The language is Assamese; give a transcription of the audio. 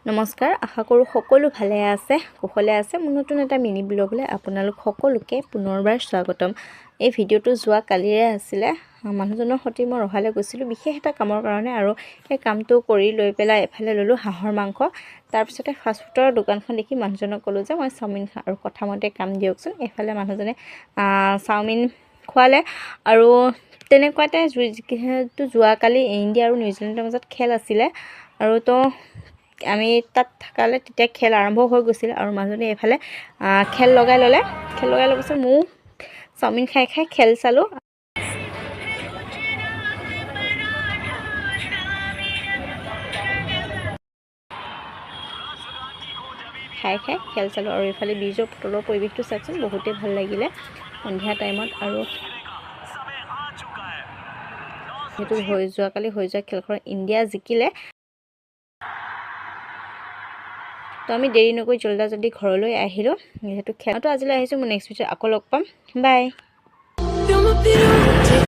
নমস্কাৰ, আশা কৰোঁ সকলো ভালে আছে, কুশলে আছে। মোৰ নতুন এটা মিনি ব্লগলৈ আপোনালোক সকলোকে পুনৰবাৰ স্বাগতম। এই ভিডিঅ'টো যোৱা কালিৰে আছিলে। মানুহজনৰ সৈতে মই ৰহালৈ গৈছিলোঁ বিশেষ এটা কামৰ কাৰণে, আৰু সেই কামটো কৰি লৈ পেলাই এফালে ল'লোঁ হাঁহৰ মাংস। তাৰপিছতে ফাষ্টফুডৰ দোকানখন দেখি মানুহজনক ক'লোঁ যে মই চাওমিন খাওঁ আৰু কথামতে কাম দিয়কচোন। এফালে মানুহজনে চাওমিন খোৱালে, আৰু তেনেকুৱাতে যিহেতু যোৱাকালি ইণ্ডিয়া আৰু নিউজিলেণ্ডৰ মাজত খেল আছিলে, আৰু তো আমি তাত থাকালে তেতিয়া খেল আৰম্ভ হৈ গৈছিল, আৰু মানুহজনে এফালে খেল লগাই ল'লে। খেল লগাই লোৱাৰ পিছত ময়ো চাওমিন খাই খেল চালোঁ। খাই খেল চালোঁ, আৰু এইফালে ব্ৰিজৰ তলৰ পৰিৱেশটো চাওকচোন, বহুতেই ভাল লাগিলে সন্ধিয়া টাইমত। আৰু সেইটো যোৱাকালি হৈ যোৱা খেলখনত ইণ্ডিয়া জিকিলে। তো আমি দেৰি নকৰি জল্দি ঘৰলৈ আহিলোঁ। যিহেতু খেলটো আজিলৈ আহিছোঁ, মই নেক্সট ভিডিঅ'ত আকৌ লগ পাম। বাই।